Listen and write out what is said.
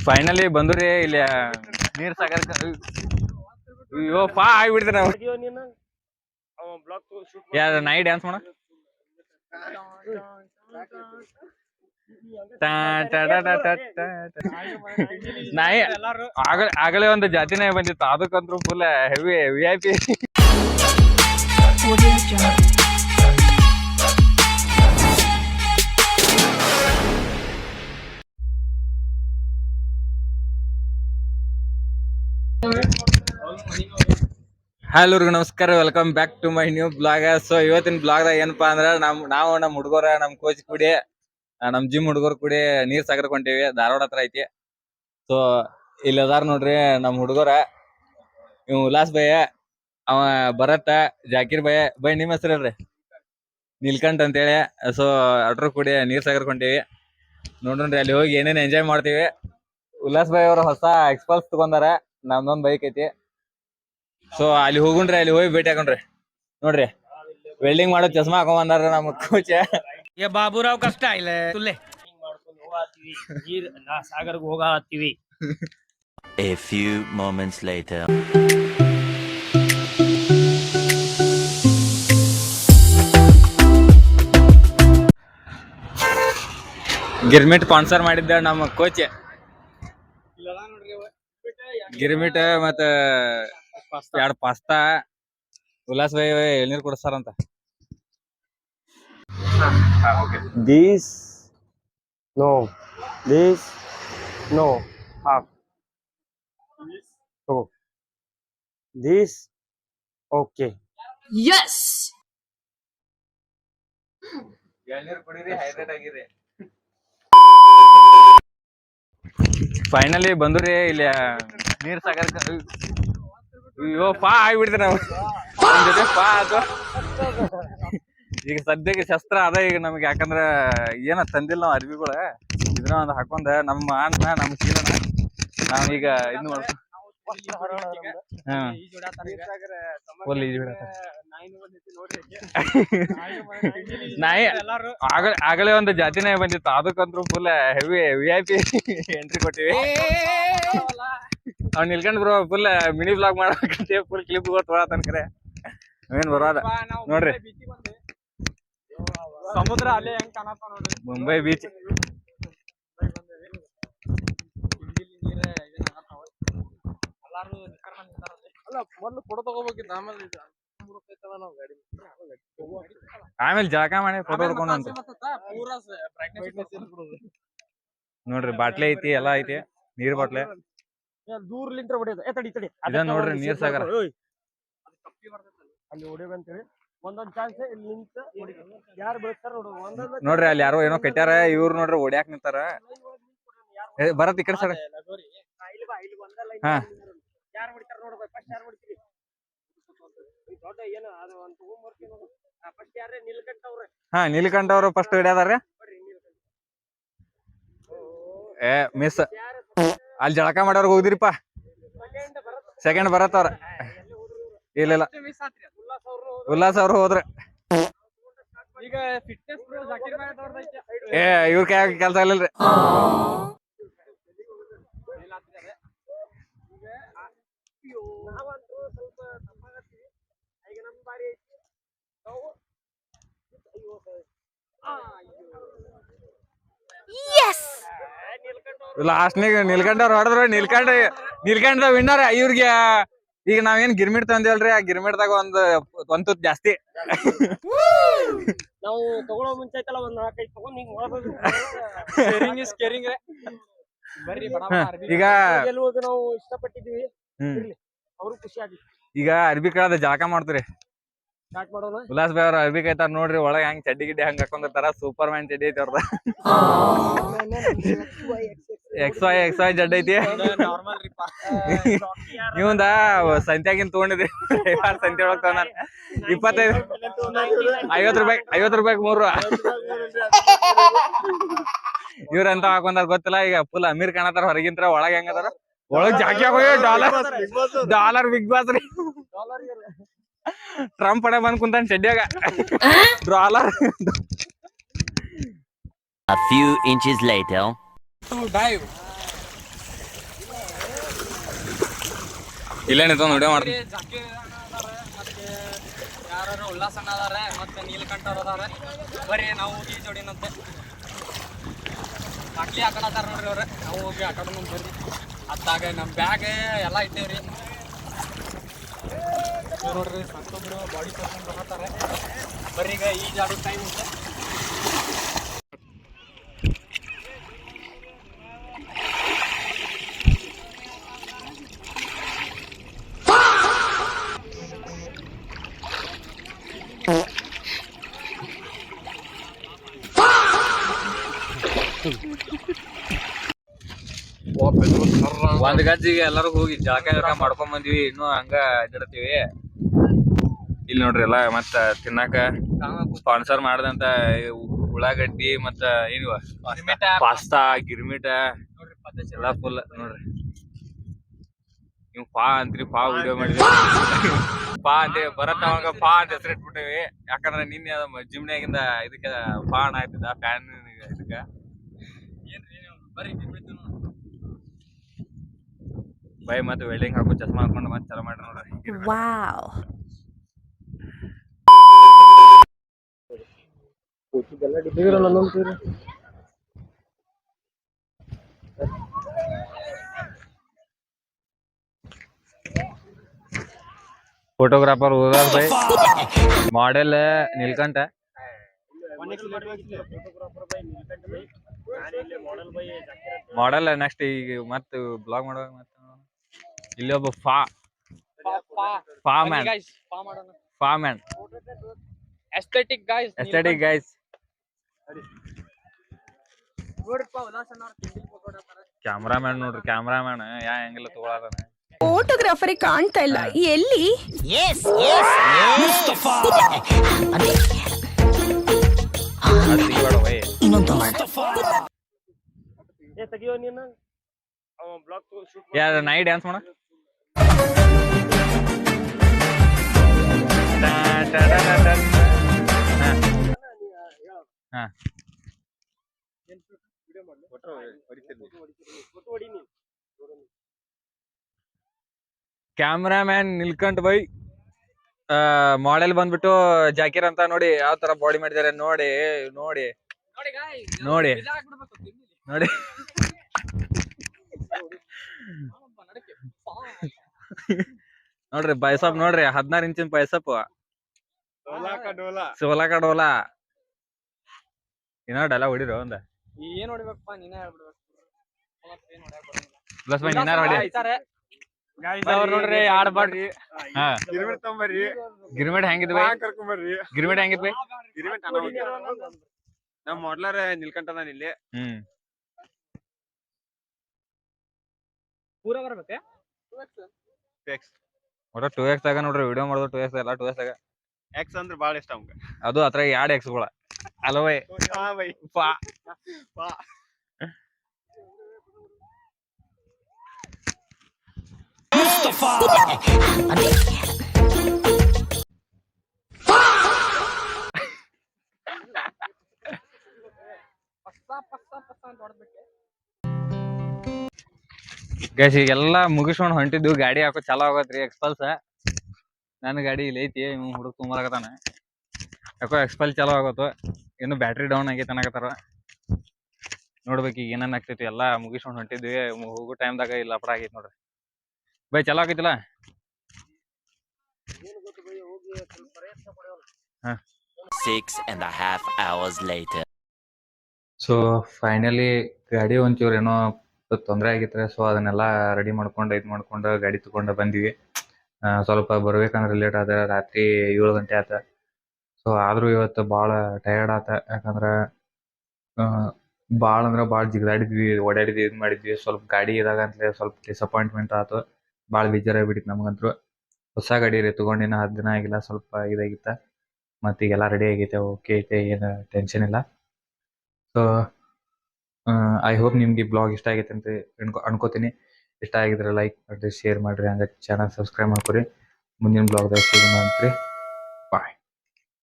Finally ಬಂದ್ರಿ ಇಲ್ಲಿ ನೀರ್ ಸಾಗರ್ ಅಯ್ಯೋ ಪಾ ಆಗ್ಬಿಡ್ತೀರ ನಾವು ಯಾರ ನೈ ಡ್ಯಾನ್ಸ್ ಮಾಡ ನಾಯಿ ಆಗಲೇ ಒಂದು ಜಾತಿನೇ ಬಂದಿತ್ತು ಅದಕ್ಕಂತೂ ಫುಲ್ ಹೆವಿ VIP. ಹಲೋ ನಮಸ್ಕಾರ, welcome back to my new blog. So ಇವತ್ತಿನ ಬ್ಲಾಗ್ದಾಗ ಏನಪ್ಪಾ ಅಂದ್ರ ನಾವು ನಮ್ಮ ಹುಡುಗರ ನಮ್ ಕೋಚ್ ಕೂಡಿ ನಮ್ ಜಿಮ್ ಹುಡುಗರು ಕೂಡಿ ನೀರ್ ಸಾಗರ್ ಕೊಂಟೇವಿ. ಧಾರವಾಡ ಹತ್ರ ಐತಿ. ಸೊ ಇಲ್ಲಿ ಅದಾರ ನೋಡ್ರಿ ನಮ್ ಹುಡುಗರ. ಇವ್ ಉಲ್ಲಾಸ್ ಭಯ್ಯ, ಅವ ಭರತ, ಜಾಕೀರ್ ಬೈ ನಿಮ್ ಹೆಸರು ಹೇಳ್ರಿ? ನೀಲ್ಕಂಠ್ ಅಂತೇಳಿ. ಸೊ ಅಟ್ರು ಕೂಡಿ ನೀರ್ ಸಾಗರ್ ಕೊಂಟೇವಿ. ನೋಡ್ರಿ ಅಲ್ಲಿ ಹೋಗಿ ಏನೇನ್ ಎಂಜಾಯ್ ಮಾಡ್ತೀವಿ. ಉಲ್ಲಾಸ್ ಭಾಯ್ ಅವ್ರ ಹೊಸ ಎಕ್ಸ್ಪಲ್ಸ್ ತಗೊಂಡಾರ, ನಮ್ದೊಂದ್ ಬೈಕ್ ಐತಿ. ಸೊ ಅಲ್ಲಿ ಹೋಗುಣ್ರಿ, ಅಲ್ಲಿ ಹೋಗಿ ಭೇಟಿ ಹಾಕೊಂಡ್ರಿ. ನೋಡ್ರಿ ವೆಲ್ಡಿಂಗ್ ಮಾಡೋ ಚಸ್ಮಾ ಹಾಕೊಂಡ್ ಬಂದಾರ ನಮ್ಮ ಕೋಚ್. ಬಾಬುರಾವ್ ಕಷ್ಟ ಇಲ್ಲ ತುಲ್ಲೆ ಸಾಗರ್ಗೆ ಹೋಗತ್ತೀವಿ. A few moments later. Girmit sponsor ಮಾಡಿದ್ದ ನಮ್ಮ ಕೋಚ್. ಗಿರ್ಮಿಟ್ ಮತ್ತ ಎರಡು ಪಾಸ್ತಾ. ಉಲ್ಲಾಸ್ ಭಾಯ್ ಎಳ್ನೀರ್ ಕೊಡಿಸ್ತಾರಂತ. This no, this no, half. So this okay. Yes. ಎಳ್ನೀರ್ ಕುಡೀರಿ, ಹೈಡ್ರೇಟ್ ಆಗಿರಿ. ಫೈನಲಿ ಬಂದ್ರಿ ಇಲ್ಲಿ ನೀರ್ ಸಾಗರ್. ಅಯ್ಯೋ ಪಾ ಆಗ್ಬಿಡ್ತೀರ ನಾವು ಜೊತೆ ಪಾ ಅದು. ಈಗ ಸದ್ಯಕ್ಕೆ ಶಸ್ತ್ರ ಅದ ಈಗ ನಮ್ಗೆ, ಯಾಕಂದ್ರ ಏನ ತಂದಿಲ್ಲ ನಾವ್ ಅರ್ಬಿಗಳ. ಇದನ್ನ ಒಂದು ಹಾಕೊಂಡ ನಮ್ಮ ಅಣ್ಣ ನಮ್ಮ ಶೀಲನ ನಾವೀಗ ಇದ್ ಮಾಡ ನಾಯಿ ಆಗಲೇ ಒಂದು ಜಾತಿನೇ ಬಂದಿತ್ತು ಅದಕ್ಕಂತೂ ಫುಲ್ ಹೆವಿ VIP ಎಂಟ್ರಿ ಕೊಟ್ಟಿವಿ. ಅವ್ನು ನಿಲ್ಕೊಂಡ್ ಬ್ರೋ ಫುಲ್ ಮಿನಿ ಬ್ಲಾಗ್ ಮಾಡಬೇಕಂತ ಫುಲ್ ಕ್ಲಿಪ್ ತೊಗೊಳತನ್ಕರೆ ಏನ್ ಬರೋದ ನೋಡ್ರಿ. ಸಮುದ್ರ ಅಲ್ಲೇ ಹೆಂಗ್ ಕಾಣತ್ತ ನೋಡ್ರಿ, ಮುಂಬೈ ಬೀಚ್. ಮೊದ್ಲು ಫೋಟೋ ತಗೋಬೇಕಿತ್ತು, ಆಮೇಲೆ ಜಳಕ ಮಾಡಿ ಫೋಟೋ ಹೊಡ್ಕೊಂಡು ಅಂತ ನೋಡ್ರಿ. ಬಾಟ್ಲಿ ಐತಿ, ಎಲ್ಲಾ ಐತಿ, ನೀರ್ ಬಾಟ್ಲೆ. ದೂರ್ಲಿಂತ್ರ ಹೊಡಿಯೋದು. ತಡಿ ಇದ ನೋಡ್ರಿ ನೀರ್ ಸಾಗರ. ಅಲ್ಲಿ ಹೊಡಿಬೇಕಂತೇಳಿ ಒಂದೊಂದ್ ಚಾನ್ಸ್ ಇಲ್ಲಿ ನಿಂತ ಯಾರು ಬೀಳ್ತಾರ ನೋಡ್ರಿ. ಅಲ್ಲಿ ಯಾರೋ ಏನೋ ಕಟ್ಯಾರ, ಇವ್ರು ನೋಡ್ರಿ ಓಡ್ಯಾಕ್ ನಿಂತಾರ. ಬರತ್ ಈ ಕಡೆ ಸರ್. ಹಾ ಯಾರು ಹೊಡಿತಾರ ನೋಡ್ಬೇಕು, ಫಸ್ಟ್ ಯಾರು ಹೊಡಿತೀವಿ ದೊಡ್ಡ ಏನು ಅದು ಒಂದು ತಗೊಂಡ್ಬರ್ತೀವಿ ನೋಡು. ಫಸ್ಟ್ ಯಾರೇ ನೀಲ್ಕಂಠ ಅವ್ರೆ. ಹಾ ನೀಲ್ಕಂಠ ಅವ್ರು ಫಸ್ಟ್ ಹಿಡಿಯದಾರ. ಮಿಸ್ ಅಲ್ಲಿ ಜಳಕ ಮಾಡೋರ್ಗ ಹೋಗ್ದಿರಿಪ್ಪ. ಸೆಕೆಂಡ್ ಬರತ್ತವ್ರ. ಇಲ್ಲ ಉಲ್ಲಾಸ್ ಅವ್ರು ಹೋದ್ರ. ಈಗ ಫಿಟ್ನೆಸ್ ಜಾಕೀರ್ ಭಾಯ್ ಅವ್ರದೈತೆ. ಇವ್ರ ಕೈ ಕೆಲ್ಸ ಇಲ್ಲಲ್ರಿ. ನಾವಂತೂ ಸ್ವಲ್ಪ ತಪ್ಪಾಗತ್ತೀವಿ. ಈಗ ನಮ್ ಬಾರಿ ಐತಿ. ಲಾಸ್ಟ್ನಿಗೆ ನೀಲ್ಕಂಠ ಅವ್ರು ಹೊಡೆದ್ರು. ನೀಲ್ಕಂಠ ವಿನ್ನರ್. ಇವ್ರಿಗೆ ಈಗ ನಾವೇನ್ ಗಿರ್ಮಿಟ್ ತಂದೇವಲ್ರಿ, ಆ ಗಿರ್ಮಿಟ್ದಾಗ ಒಂದ್ ತುತ್ ಜಾಸ್ತಿ. ನಾವು ತಗೊಳ್ಳೋ ಮುಂಚೆ ಐತಲ್ಲ ಒಂದ್ 4-5 ತಗೊಂಡ್ ಹಿಂಗ್ ಮಾಡ್ಬೋದು. ಈಗ ಗೆಲ್ಲುವುದು ನಾವು ಇಷ್ಟಪಟ್ಟಿದ್ವಿ, ಅವ್ರು ಖುಷಿ ಆಗಿತ್ತು. ಈಗ ಅರ್ಬಿ ಕಳದ ಜಳಕ ಮಾಡ್ತೀರಿ. ಸ್ಟಾರ್ಟ್ ಮಾಡೋಣ. ಉಲ್ಲಾಸ್ ಭಾಯ್ ಅವ್ರ ಅರ್ಬಿ ಕೈತಾರ ನೋಡ್ರಿ. ಒಳಗ ಹೆಂಗ್ ಚಡ್ಡಿ ಗಿಡ್ಡಿ ಹಂಗ ಹಾಕೊಂಡಿರ್ತಾರ. ಸೂಪರ್ ಮ್ಯಾನ್ ಚಡ್ಡಿ ಐತಿ ಅವ್ರದ. XY ಜಡ್ಡಿ ಐತಿ. ಇವಂದ ಸಂತ್ಯಾಗಿನ್ ತಗೊಂಡಿದ್ರಿ. ಸಂತೆ ಒಳಗ್ ತಗೊಂಡ 25 50 ರೂಪಾಯಿ 3. ಇವ್ರಂತ ಹಾಕೊಂಡಾರ ಗೊತ್ತಿಲ್ಲ. ಈಗ ಫುಲ್ ಅಮೀರ್ ಕಾಣತಾರ ಹೊರಗಿಂತ್ರ. ಒಳಗ ಹೆಂಗದಾರ, ಒಳಗ್ ಜಾಕಿ ಹಾಕೋ ಡಾಲರ್ ಬಿಗ್ ಬಾಸ್ ರೀ. ಟ್ರಂಪ್ ಪಡೆ ಬಂದ್ ಕುಂತಾನ ಚಡ್ಡಿಯಾಗ dollar. A few inches later. Dive. ಇಲ್ಲೇ ನಿಂತ್ಕೊಂಡು ವಿಡಿಯೋ ಮಾಡ್ತೀನಿ. ಜಾಕಿ ಅದಾರ ಮತ್ತೆ ಯಾರು ಉಲ್ಲಾಸಣ್ಣ ಅದಾರ ಮತ್ತೆ ನೀಲಕಂಠ ಅದಾರ. ಬರ್ರಿ ನಾವು ಹೋಗಿ ಜೋಡಿನಂತೆ ಬಾಟ್ಲಿ ಹಾಕಡತ್ತಾರ ನೋಡ್ರಿ ಅವ್ರ. ನಾವು ಹೋಗಿ ಹಾಕಡ ಬರ್ರಿ. ಅತ್ತಾಗ ನಮ್ಮ ಬ್ಯಾಗ್ ಎಲ್ಲ ಇಟ್ಟೇವ್ರಿ. ನೋಡ್ರಿ ಮತ್ತೊಬ್ರು ಬಾಡಿ ಕರ್ಕೊಂಡು ಬರತ್ತಾರೆ. ಬರ್ರಿ ಈಗ ಈ ಜಾಡು ಟೈಮ್ ಇದೆ. ಒಂದ್ ಗಜ್ಜಿಗೆ ಎಲ್ಲರೂ ಹೋಗಿ ಜಳಕ ಮಾಡ್ಕೊಂಡ್ ಬಂದ್ವಿ. ಇನ್ನೂ ಹಂಗ ಅಡ್ಡಾಡ್ತೀವಿ. ಇಲ್ಲಿ ನೋಡ್ರಿ ಎಲ್ಲ ಮತ್ತ ತಿನ್ನಾಕ ಸ್ಪಾನ್ಸರ್ ಮಾಡದಂತ ಉಳ್ಳಾಗಡ್ಡಿ ಮತ್ತ ಏನಿವ ಪಾಸ್ತಾ ಗಿರ್ಮಿಟ ಎಲ್ಲಾ ಫುಲ್ ನೋಡ್ರಿ. ನೀವು ಪಾ ಅಂತ್ರಿ, ಪಾ ವಿಡಿಯೋ ಮಾಡಿದ್ವಿ. ಪಾ ಅಂತ ಬರತ್ತ ಅವಾಗ ಪಾ ಅಂತ ಹೆಸರು ಇಟ್ಬಿಟ್ಟೇವಿ. ಯಾಕಂದ್ರೆ ನಿನ್ನೆ ಜಿಮ್ನ್ಯಾಗಿಂದ ಇದಕ್ಕೆ ಪಾ ಅಣ್ಣ ಆಯ್ತದ ಫ್ಯಾನ್ ಇದಕ್ಕ. ಬೈ ಮತ್ತೆ ವೆಲ್ಡಿಂಗ್ ಹಾಕೋ ಚಸ್ಮಾ ಹಾಕೊಂಡು ಮತ್ತೆ ಚಲೋ ಮಾಡ್ರಿ ನೋಡ್ರಿ. Photographer Udhas by, model Neelkanth, model next ಈಗ ಮತ್ತೆ ಬ್ಲಾಗ್ ಮಾಡುವಾಗ ಮತ್ತೆ ಇಲ್ಲಿ ಒಬ್ಬ ಫಾ ಮ್ಯಾನ್ ಎಸ್ಥೆಟಿಕ್ ಗೈಸ್. ನೋಡ್ರಿಪ್ಪ ಉಲ್ಲಾಸಣ್ಣ ಅವ್ರ ತಿಂಡಿ ಫೋಟೋ ಹೊಡ್ಯಾತಾರ. ಕ್ಯಾಮ್ರಾಮ್ಯಾನ್ ನೋಡ್ರಿ, ಕ್ಯಾಮ್ರಾಮ್ಯಾನ್ ಯಾ ಹೆಂಗಿಲ್ಲ ತಗೊಳದಾನ. ಫೋಟೋಗ್ರಾಫರೇ ಕಾಣ್ತಾ ಇಲ್ಲ ಎಲ್ಲಿ. ಏ ತೆಗಿಯೋ ನೀನು ಅವ ಬ್ಲಾಗ್ ಶೂಟ್ ಯಾರ ನೈ ಡ್ಯಾನ್ಸ್ ಮಾಡ. Cameraman ನಿಲ್ಕಂಠ by. ಮಾಡೆಲ್ ಬಂದ್ಬಿಟ್ಟು ಜಾಕೀರ್ ಅಂತ. ನೋಡಿ ಯಾವ ತರ ಬಾಡಿ ಮಾಡಿದ್ದಾರೆ ನೋಡಿ ನೋಡಿ ನೋಡಿ ನೋಡಿ. ನೋಡ್ರಿ ಬೈಸಪ್ ನೋಡ್ರಿ, 16 ಇಂಚಿನ ಬೈಸಪ್. ಸೋಲಾಕ ಡೋಲಾ ಏನೋ ಡೈಲಾಗ್ ಹೊಡಿರೋ ಒಂದ. ಏನ್ ಹೊಡಿಬೇಕಪ್ಪ ನೀನೇ ಹೇಳ್ಬಿಡ್ಬೇಕು. ಪ್ಲಸ್ ಬೈ ನೀನಾರ ಹೊಡಿ. ನೋಡ್ರಿ ಆಡ್ಬಾಡ್ರಿ. ಹಾ ಗಿರ್ಮಿಟ್ ಹೆಂಗಿದ್ ಬೈ? ಗಿರ್ಮಿಟ್ ಹೆಂಗಿದ್ ಬೈ? ನಮ್ ಮಾಡ್ಲರ್ ನಿಲ್ಕಂಠ ನಾನು ಇಲ್ಲಿ. ಪೂರ ಬರ್ಬೇಕೆ ಒಟ್ಟ 2x ಆಗ ನೋಡ್ರಿ ವಿಡಿಯೋ ಮಾಡೋದು. 2x ಎಲ್ಲ 2x ಆಗ. ಎಕ್ಸ್ ಅಂದ್ರೆ ಬಾಳ ಇಷ್ಟ ಅವಂಗ. ಅದು ಅತ್ರ 2 x ಗಳ ಅಲವೇ ಪಾ. ಗೈಸ್ ಈಗೆಲ್ಲಾ ಮುಗಿಸ್ಕೊಂಡ್ ಹೊಂಟಿದ್ವಿ. ಗಾಡಿ ಹಾಕೋ ಚಾಲೋ ಆಗತ್ರಿ. ಎಕ್ಸ್ಪಲ್ಸ್ ನನ್ನ ಗಾಡಿ ಇಲ್ಲಿ ಐತಿ. ಹುಡುಗ ತುಂಬಾಕತ್ತಾನ. ಯಾಕೋ ಎಕ್ಸ್ಪಲ್ ಚಾಲೋ ಆಗತ್ತು. ಇನ್ನು ಬ್ಯಾಟ್ರಿ ಡೌನ್ ಆಗೈತೆ ಅನ್ನಕತ್ತಾರ. ನೋಡ್ಬೇಕು ಈಗ ಏನೇನ್ ಆಗ್ತೈತಿ. ಎಲ್ಲಾ ಮುಗಿಸ್ಕೊಂಡ್ ಹೊಂಟಿದ್ವಿ. ಹೋಗೋ ಟೈಮ್ದಾಗ ಇಲ್ಲ ಲಪಡ ಆಗೈತಿ ನೋಡ್ರಿ. ಬೈ ಚಲೋ ಆಗೈತಿಲ್ಲ. 6.5 hours later. ಸೊ ಫೈನಲಿ ಗಾಡಿ ಒಂಚೂರು ಏನೋ ತೊಂದರೆ ಆಗಿತ್ರೆ. ಸೊ ಅದನ್ನೆಲ್ಲ ರೆಡಿ ಮಾಡ್ಕೊಂಡು ಗಾಡಿ ತಗೊಂಡು ಬಂದ್ವಿ. ಸ್ವಲ್ಪ ಬರ್ಬೇಕಂದ್ರೆ ಲೇಟ್ ಆದ. ರಾತ್ರಿ 7 ಗಂಟೆ ಆತ. ಸೊ ಆದ್ರೂ ಇವತ್ತು ಭಾಳ ಟಯರ್ಡ್ ಆತ. ಯಾಕಂದ್ರೆ ಭಾಳ ಅಂದ್ರೆ ಭಾಳ ಜಿಗಿದಾಡಿದ್ವಿ, ಓಡಾಡಿದ್ವಿ, ಇದು ಮಾಡಿದ್ವಿ. ಸ್ವಲ್ಪ ಗಾಡಿ ಇದಾಗ ಅಂತಲೇ ಸ್ವಲ್ಪ ಡಿಸಪಾಯಿಂಟ್ಮೆಂಟ್ ಆಯ್ತು. ಭಾಳ ಬೇಜಾರಾಗ್ಬಿಟ್ಟಿತ್ತು ನಮಗಂತೂ. ಹೊಸ ಗಾಡಿ ರೀ, ತಗೊಂಡಿನ 10 ದಿನ ಆಗಿಲ್ಲ. ಸ್ವಲ್ಪ ಇದಾಗಿತ್ತ. ಮತ್ತು ಈಗೆಲ್ಲ ರೆಡಿ ಆಗೈತೆ, ಓಕೆ ಐತೆ, ಏನು ಟೆನ್ಷನ್ ಇಲ್ಲ. ಸೊ ಐ ಹೋಪ್ ನಿಮ್ಗೆ ಈ ಬ್ಲಾಗ್ ಇಷ್ಟ ಆಗೈತೆ ಅಂತ ಅನ್ಕೋತೀನಿ. ಇಷ್ಟ ಆಗಿದ್ರೆ ಲೈಕ್ ಮಾಡಿರಿ, ಶೇರ್ ಮಾಡಿರಿ, ಹಂಗೆ ಚಾನಲ್ ಸಬ್ಸ್ಕ್ರೈಬ್ ಮಾಡ್ಕೊರಿ. ಮುಂದಿನ ಬ್ಲಾಗ್ದಾಗ ಸಿಗೋಣ ಅಂತ್ರಿ.